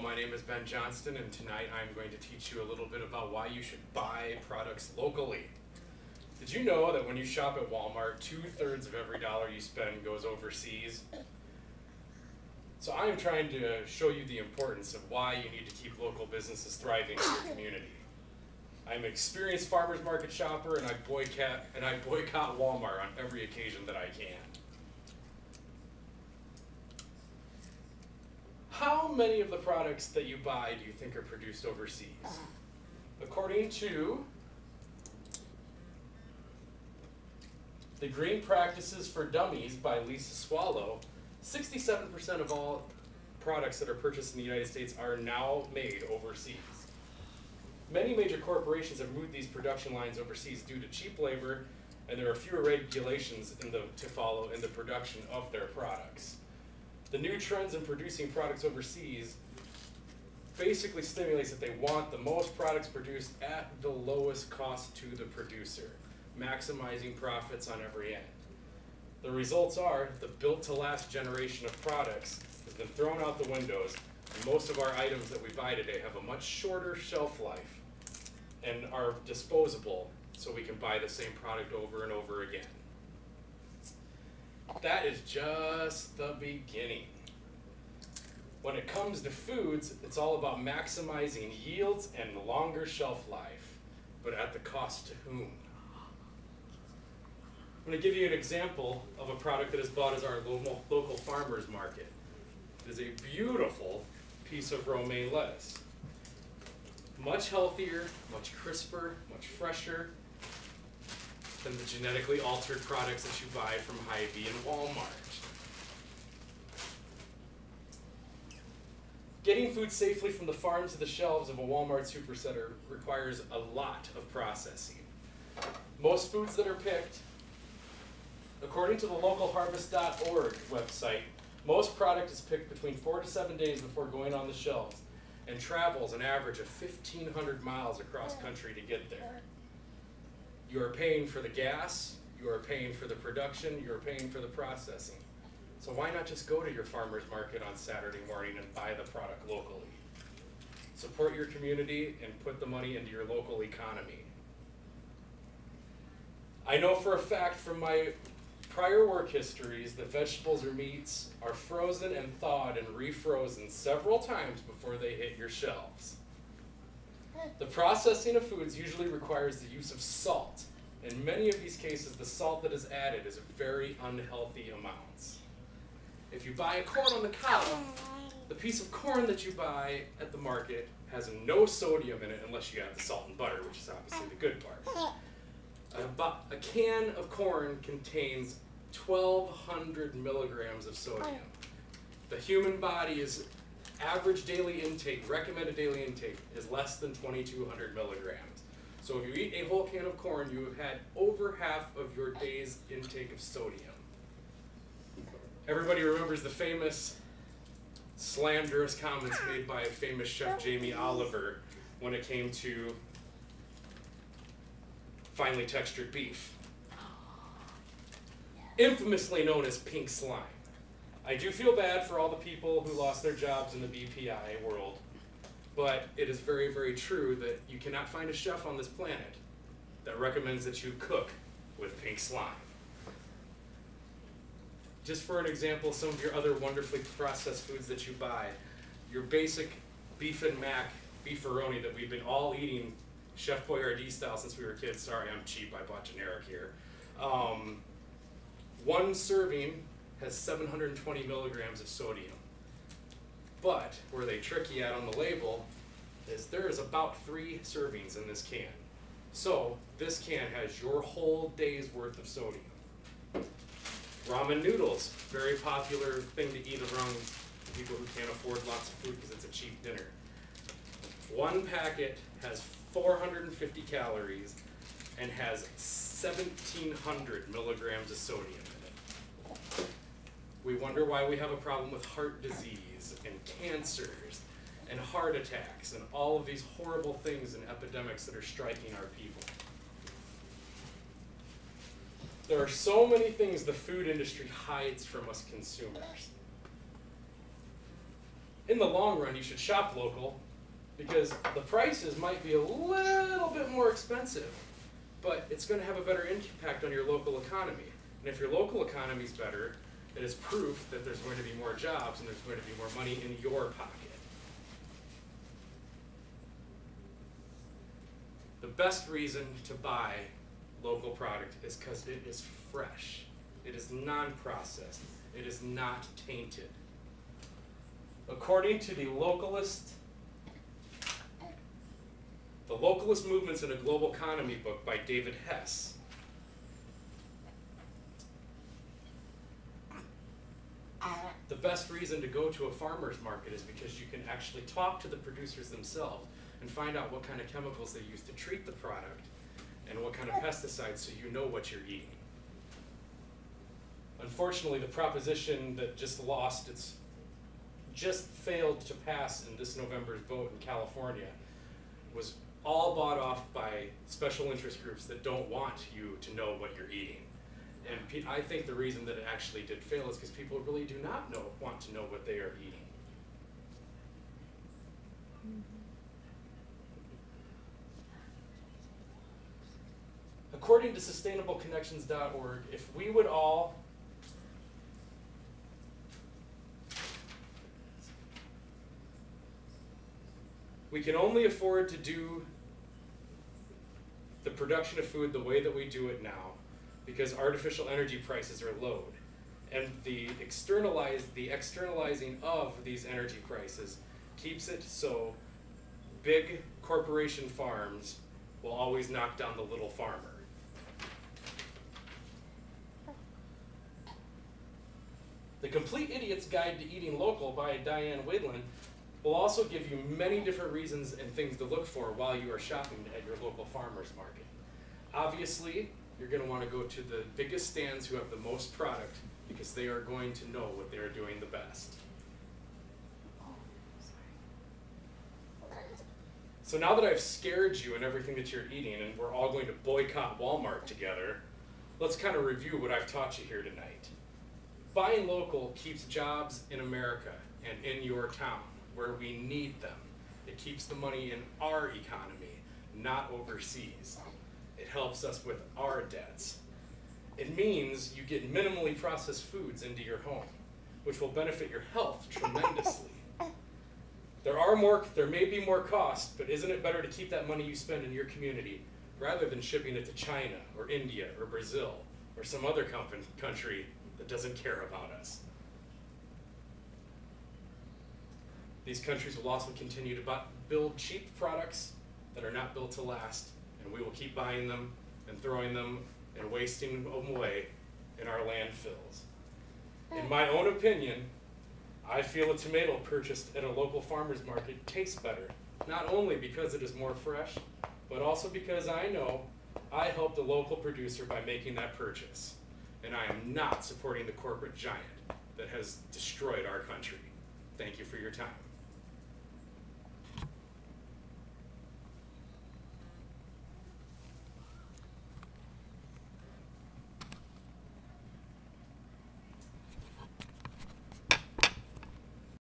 my name is Ben Johnston, and tonight I'm going to teach you a little bit about why you should buy products locally. Did you know that when you shop at Walmart, 2/3 of every dollar you spend goes overseas? So I am trying to show you the importance of why you need to keep local businesses thriving in your community. I'm an experienced farmers market shopper, and I boycott Walmart on every occasion that I can. How many of the products that you buy do you think are produced overseas? According to the Green Practices for Dummies by Lisa Swallow, 67% of all products that are purchased in the United States are now made overseas. Many major corporations have moved these production lines overseas due to cheap labor, and there are fewer regulations to follow in the production of their products. The new trends in producing products overseas basically stimulates that they want the most products produced at the lowest cost to the producer, maximizing profits on every end. The results are the built-to-last generation of products has been thrown out the windows, and most of our items that we buy today have a much shorter shelf life and are disposable, so we can buy the same product over and over again. That is just the beginning. When it comes to foods, it's all about maximizing yields and longer shelf life, but at the cost to whom? I'm going to give you an example of a product that is bought as our local farmers market. It is a beautiful piece of romaine lettuce. Much healthier, much crisper, much fresher than the genetically altered products that you buy from Hy-Vee and Walmart. Getting food safely from the farm to the shelves of a Walmart supercenter requires a lot of processing. Most foods that are picked, according to the localharvest.org website, most product is picked between 4 to 7 days before going on the shelves and travels an average of 1,500 miles across country to get there. You are paying for the gas, you are paying for the production, you are paying for the processing. So why not just go to your farmer's market on Saturday morning and buy the product locally? Support your community and put the money into your local economy. I know for a fact from my prior work histories that vegetables or meats are frozen and thawed and refrozen several times before they hit your shelves. The processing of foods usually requires the use of salt. In many of these cases, the salt that is added is very unhealthy amounts. If you buy a corn on the cob, the piece of corn that you buy at the market has no sodium in it unless you add the salt and butter, which is obviously the good part. A can of corn contains 1,200 milligrams of sodium. The human body's average daily intake, recommended daily intake, is less than 2,200 milligrams. So if you eat a whole can of corn, you have had over half of your day's intake of sodium. Everybody remembers the famous slanderous comments made by famous chef Jamie Oliver when it came to finely textured beef, infamously known as pink slime. I do feel bad for all the people who lost their jobs in the BPI world, but it is very, very true that you cannot find a chef on this planet that recommends that you cook with pink slime. Just for an example, some of your other wonderfully processed foods that you buy, your basic beef and mac beefaroni that we've been all eating Chef Boyardee style since we were kids. Sorry, I'm cheap, I bought generic here. One serving has 720 milligrams of sodium. But where they trick you at on the label is there is about 3 servings in this can. So this can has your whole day's worth of sodium. Ramen noodles, very popular thing to eat around people who can't afford lots of food because it's a cheap dinner. One packet has 450 calories and has 1,700 milligrams of sodium in it. We wonder why we have a problem with heart disease and cancers and heart attacks and all of these horrible things and epidemics that are striking our people. There are so many things the food industry hides from us consumers. in the long run, you should shop local because the prices might be a little bit more expensive, but it's going to have a better impact on your local economy. And if your local economy is better, it is proof that there's going to be more jobs and there's going to be more money in your pocket. The best reason to buy local product is because it is fresh. It is non-processed. It is not tainted. According to the localist Movements in a Global Economy book by David Hess, the best reason to go to a farmer's market is because you can actually talk to the producers themselves and find out what kind of chemicals they use to treat the product and what kind of pesticides, so you know what you're eating. Unfortunately, the proposition that just failed to pass in this November's vote in California was all bought off by special interest groups that don't want you to know what you're eating. And I think the reason that it actually did fail is because people really do not want to know what they are eating. According to sustainableconnections.org, if we would all we can only afford to do the production of food the way that we do it now because artificial energy prices are low. And the externalizing of these energy prices keeps it so big corporation farms will always knock down the little farmer. The Complete Idiot's Guide to Eating Local by Diane Widland will also give you many different reasons and things to look for while you are shopping at your local farmer's market. Obviously, you're going to want to go to the biggest stands who have the most product because they are going to know what they are doing the best. So now that I've scared you and everything that you're eating and we're all going to boycott Walmart together, let's kind of review what I've taught you here tonight. Buying local keeps jobs in America and in your town where we need them. It keeps the money in our economy, not overseas. It helps us with our debts. It means you get minimally processed foods into your home, which will benefit your health tremendously. There may be more costs, but isn't it better to keep that money you spend in your community rather than shipping it to China or India or Brazil or some other country that doesn't care about us? These countries will also continue to build cheap products that are not built to last, and we will keep buying them and throwing them and wasting them away in our landfills. In my own opinion, I feel a tomato purchased at a local farmer's market tastes better, not only because it is more fresh, but also because I know I helped a local producer by making that purchase. And I am not supporting the corporate giant that has destroyed our country. Thank you for your time.